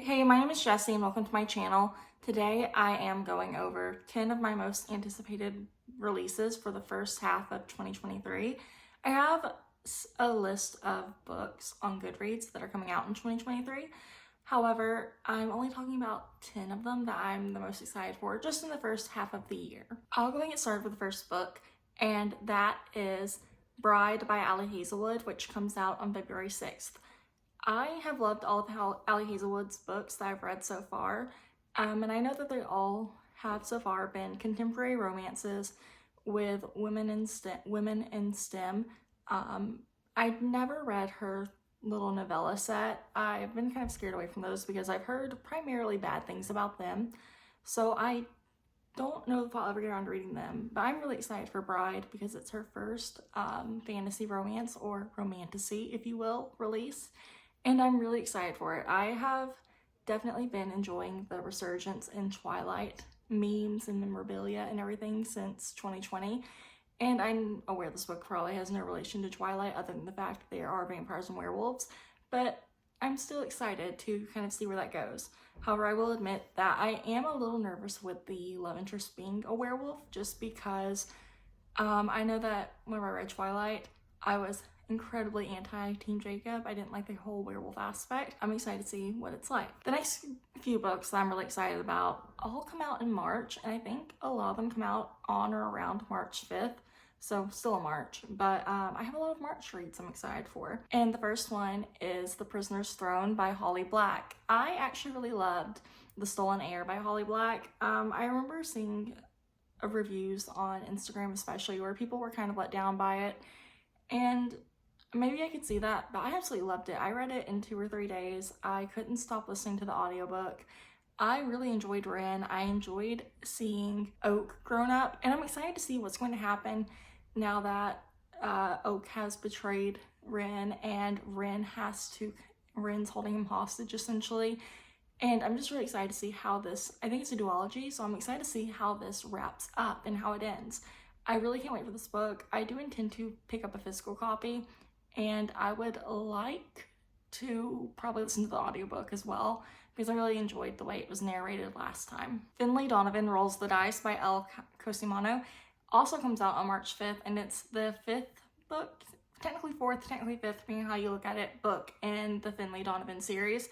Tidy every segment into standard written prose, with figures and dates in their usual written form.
Hey, my name is Jessie and welcome to my channel. Today I am going over 10 of my most anticipated releases for the first half of 2023. I have a list of books on Goodreads that are coming out in 2023. However, I'm only talking about 10 of them that I'm the most excited for just in the first half of the year. I'll go and get started with the first book, and that is Bride by Ali Hazelwood, which comes out on February 6th. I have loved all of Ali Hazelwood's books that I've read so far, and I know that they all have so far been contemporary romances with women in STEM. I've never read her little novella set. I've been kind of scared away from those because I've heard primarily bad things about them, so I don't know if I'll ever get around to reading them, but I'm really excited for Bride because it's her first fantasy romance, or romantasy, if you will, release. And I'm really excited for it. I have definitely been enjoying the resurgence in Twilight memes and memorabilia and everything since 2020. And I'm aware this book probably has no relation to Twilight other than the fact that there are vampires and werewolves, but I'm still excited to kind of see where that goes. However, I will admit that I am a little nervous with the love interest being a werewolf, just because I know that whenever I read Twilight, I was incredibly anti-Team Jacob. I didn't like the whole werewolf aspect. I'm excited to see what it's like. The next few books that I'm really excited about all come out in March, and I think a lot of them come out on or around March 5th. So still a March, but I have a lot of March reads I'm excited for. And the first one is The Prisoner's Throne by Holly Black. I actually really loved The Stolen Heir by Holly Black. I remember seeing reviews on Instagram especially where people were kind of let down by it, and maybe I could see that, but I absolutely loved it. I read it in 2 or 3 days. I couldn't stop listening to the audiobook. I really enjoyed Ren. I enjoyed seeing Oak grown up, and I'm excited to see what's going to happen now that Oak has betrayed Ren and Ren's holding him hostage essentially. And I'm just really excited to see how this, I think it's a duology, so I'm excited to see how this wraps up and how it ends. I really can't wait for this book. I do intend to pick up a physical copy, and I would like to probably listen to the audiobook as well because I really enjoyed the way it was narrated last time. Finlay Donovan Rolls the Dice by Elle Cosimano also comes out on March 5th, and it's the 5th book, technically 4th, technically 5th, depending on how you look at it, book in the Finlay Donovan series.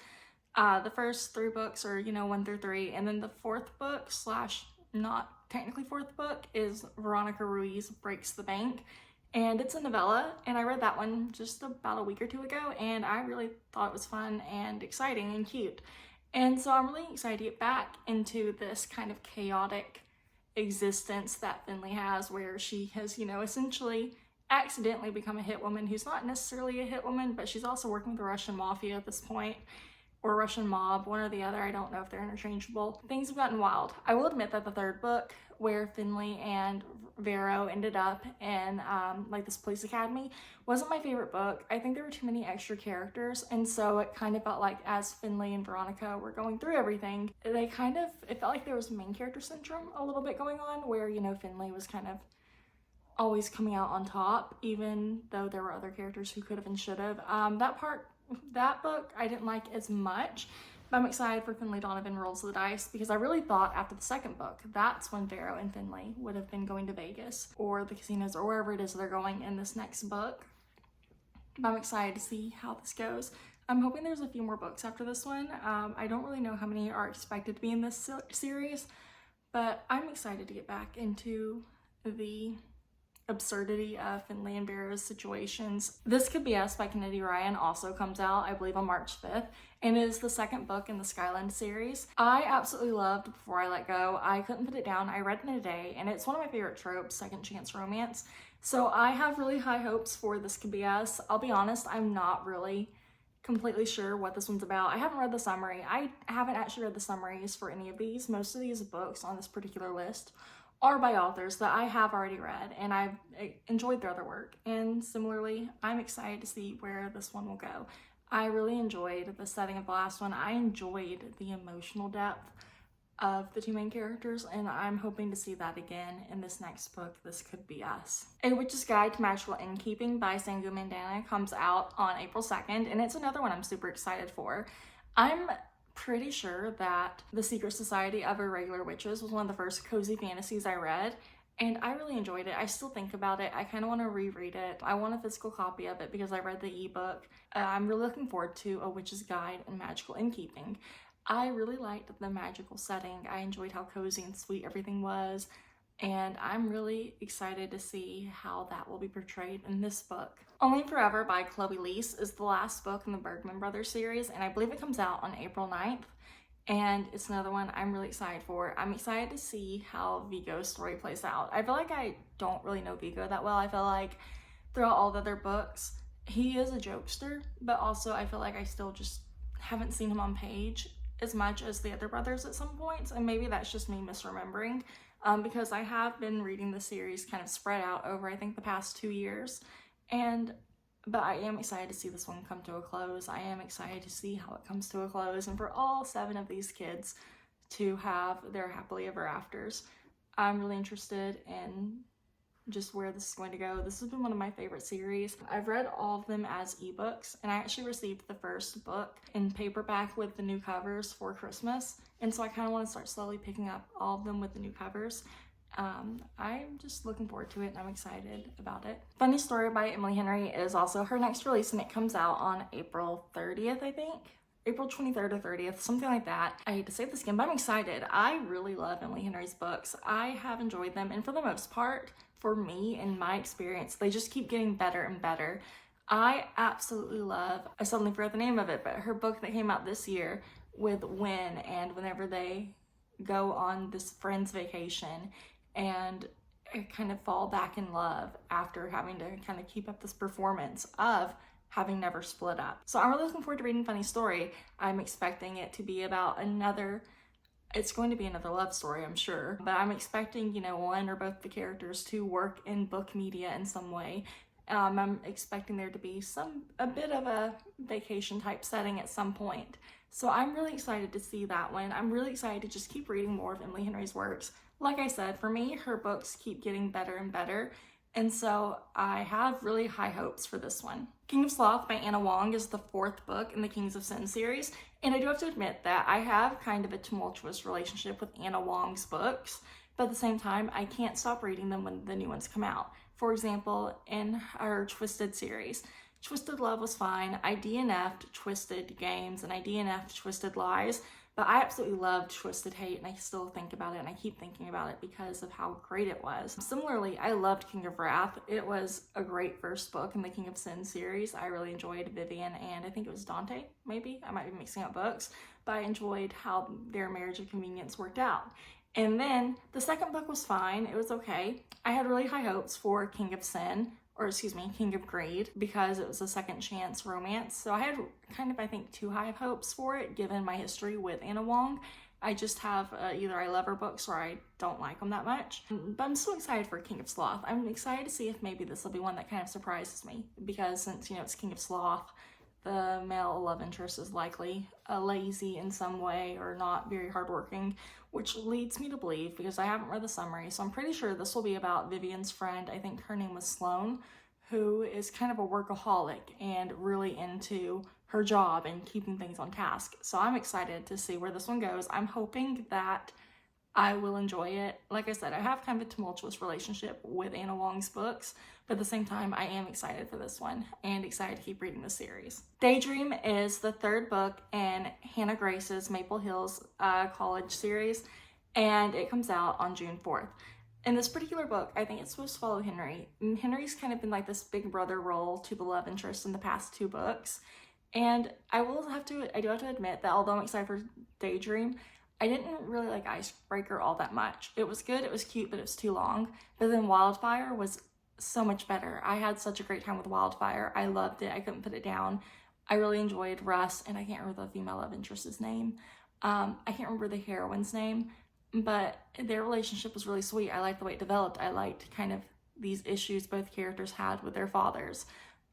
The first 3 books are, 1 through 3, and then the 4th book / not technically 4th book is Veronica Ruiz Breaks the Bank, and it's a novella, and I read that one just about a week or 2 ago, and I really thought it was fun and exciting and cute. And so I'm really excited to get back into this kind of chaotic existence that Finlay has, where she has, essentially accidentally become a hitwoman who's not necessarily a hitwoman, but she's also working with the Russian mafia at this point, or Russian mob, one or the other. I don't know if they're interchangeable. Things have gotten wild. I will admit that the 3rd book, where Finlay and Vero ended up in like this police academy, wasn't my favorite book. I think there were too many extra characters, and so it kind of felt like as Finlay and Veronica were going through everything, it felt like there was main character syndrome a little bit going on, where, Finlay was kind of always coming out on top, even though there were other characters who could have and should have. That book I didn't like as much, but I'm excited for Finlay Donovan Rolls the Dice because I really thought after the 2nd book, that's when Vero and Finlay would have been going to Vegas or the casinos or wherever it is they're going in this next book. But I'm excited to see how this goes. I'm hoping there's a few more books after this one. I don't really know how many are expected to be in this series, but I'm excited to get back into the absurdity of Finlay and Vero's situations. This Could Be Us by Kennedy Ryan also comes out, I believe, on March 5th, and it is the 2nd book in the Skyland series. I absolutely loved Before I Let Go. I couldn't put it down. I read it in a day, and it's one of my favorite tropes, second chance romance. So I have really high hopes for This Could Be Us. I'll be honest, I'm not really completely sure what this one's about. I haven't read the summary. I haven't actually read the summaries for any of these. Most of these books on this particular list are by authors that I have already read, and I've enjoyed their other work. And similarly, I'm excited to see where this one will go. I really enjoyed the setting of the last one. I enjoyed the emotional depth of the 2 main characters, and I'm hoping to see that again in this next book, This Could Be Us. A Witch's Guide to Magical Innkeeping by Sangu Mandana comes out on April 2nd, and it's another one I'm super excited for. I'm pretty sure that The Secret Society of Irregular Witches was one of the first cozy fantasies I read, and I really enjoyed it. I still think about it. I kind of want to reread it. I want a physical copy of it because I read the ebook. I'm really looking forward to A Witch's Guide in Magical Innkeeping. I really liked the magical setting. I enjoyed how cozy and sweet everything was, and I'm really excited to see how that will be portrayed in this book. Only Forever by Chloe Leese is the last book in the Bergman Brothers series, and I believe it comes out on April 9th. And it's another one I'm really excited for. I'm excited to see how Vigo's story plays out. I feel like I don't really know Vigo that well. I feel like throughout all the other books, he is a jokester, but also I feel like I still just haven't seen him on page as much as the other brothers at some points, and maybe that's just me misremembering, because I have been reading the series kind of spread out over, I think, the past 2 years, but I am excited to see this one come to a close. I am excited to see how it comes to a close and for all 7 of these kids to have their happily ever afters. I'm really interested in just where this is going to go. This has been one of my favorite series. I've read all of them as ebooks, and I actually received the first book in paperback with the new covers for Christmas, and so I kind of want to start slowly picking up all of them with the new covers. I'm just looking forward to it, and I'm excited about it. Funny Story by Emily Henry is also her next release, and it comes out on April 30th, I think. April 23rd or 30th, something like that. I hate to say this again, but I'm excited. I really love Emily Henry's books. I have enjoyed them, and for the most part, for me and my experience, they just keep getting better and better. I absolutely love, I suddenly forgot the name of it, but her book that came out this year with Win, and whenever they go on this friend's vacation and kind of fall back in love after having to kind of keep up this performance of having never split up. So I'm really looking forward to reading Funny Story. I'm expecting it to be about it's going to be another love story, I'm sure, but I'm expecting, one or both the characters to work in book media in some way. I'm expecting there to be a bit of a vacation type setting at some point. So I'm really excited to see that one. I'm really excited to just keep reading more of Emily Henry's works. Like I said, for me, her books keep getting better and better, and so I have really high hopes for this one. King of Sloth by Anna Wong is the 4th book in the Kings of Sin series, and I do have to admit that I have kind of a tumultuous relationship with Anna Wong's books, but at the same time, I can't stop reading them when the new ones come out. For example, in her Twisted series, Twisted Love was fine. I DNF'd Twisted Games and I DNF'd Twisted Lies, but I absolutely loved Twisted Hate, and I still think about it, and I keep thinking about it because of how great it was. Similarly, I loved King of Wrath. It was a great first book in the King of Sin series. I really enjoyed Vivian and I think it was Dante, maybe? I might be mixing up books, but I enjoyed how their marriage of convenience worked out. And then the second book was fine. It was okay. I had really high hopes for King of Greed, because it was a second chance romance. So I had kind of, I think, too high of hopes for it, given my history with Anna Wong. I just have either I love her books or I don't like them that much. But I'm so excited for King of Sloth. I'm excited to see if maybe this will be one that kind of surprises me, because since, it's King of Sloth, the male love interest is likely lazy in some way or not very hardworking, which leads me to believe, because I haven't read the summary, so I'm pretty sure this will be about Vivian's friend, I think her name was Sloane, who is kind of a workaholic and really into her job and keeping things on task. So I'm excited to see where this one goes. I'm hoping that I will enjoy it. Like I said, I have kind of a tumultuous relationship with Anna Wong's books, but at the same time, I am excited for this one and excited to keep reading the series. Daydream is the 3rd book in Hannah Grace's Maple Hills College series, and it comes out on June 4th. In this particular book, I think it's supposed to follow Henry. And Henry's kind of been like this big brother role to the love interest in the past 2 books. And I do have to admit that although I'm excited for Daydream, I didn't really like Icebreaker all that much. It was good, it was cute, but it was too long. But then Wildfire was so much better. I had such a great time with Wildfire. I loved it. I couldn't put it down. I really enjoyed Russ, and I can't remember the female love interest's name. I can't remember the heroine's name, but their relationship was really sweet. I liked the way it developed. I liked kind of these issues both characters had with their fathers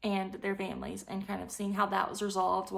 and their families, and kind of seeing how that was resolved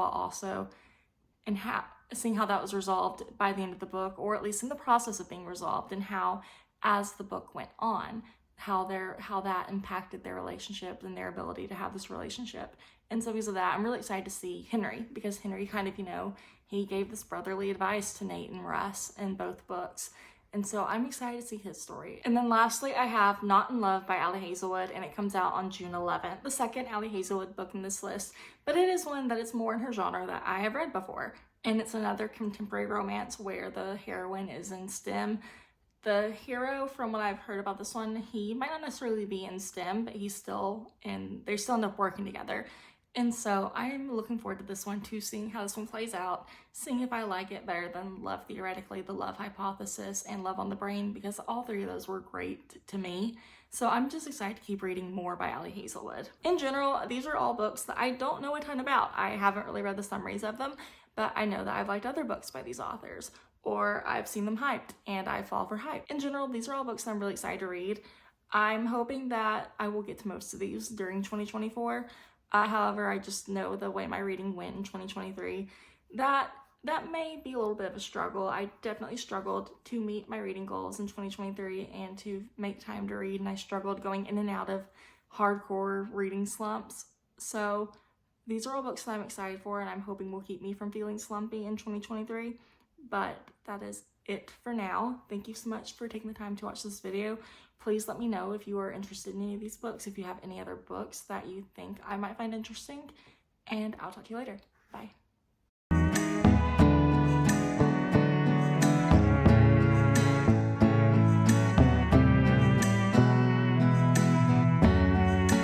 seeing how that was resolved by the end of the book, or at least in the process of being resolved, and how, as the book went on, how that impacted their relationship and their ability to have this relationship. And so because of that, I'm really excited to see Henry, because Henry kind of, he gave this brotherly advice to Nate and Russ in both books. And so I'm excited to see his story. And then lastly, I have Not in Love by Ali Hazelwood, and it comes out on June 11th. The second Ali Hazelwood book in this list, but it is one that is more in her genre that I have read before. And it's another contemporary romance where the heroine is in STEM. The hero, from what I've heard about this one, he might not necessarily be in STEM, but he's still they still end up working together. And so I'm looking forward to this one too, seeing how this one plays out, seeing if I like it better than Love Theoretically, The Love Hypothesis, and Love on the Brain, because all three of those were great to me. So I'm just excited to keep reading more by Ali Hazelwood. In general, these are all books that I don't know a ton about. I haven't really read the summaries of them, but I know that I've liked other books by these authors, or I've seen them hyped and I fall for hype. In general, these are all books that I'm really excited to read. I'm hoping that I will get to most of these during 2024. However, I just know the way my reading went in 2023, that may be a little bit of a struggle. I definitely struggled to meet my reading goals in 2023 and to make time to read, and I struggled going in and out of hardcore reading slumps. So these are all books that I'm excited for, and I'm hoping will keep me from feeling slumpy in 2023. But that is it for now. Thank you so much for taking the time to watch this video. Please let me know if you are interested in any of these books, if you have any other books that you think I might find interesting, and I'll talk to you later. Bye.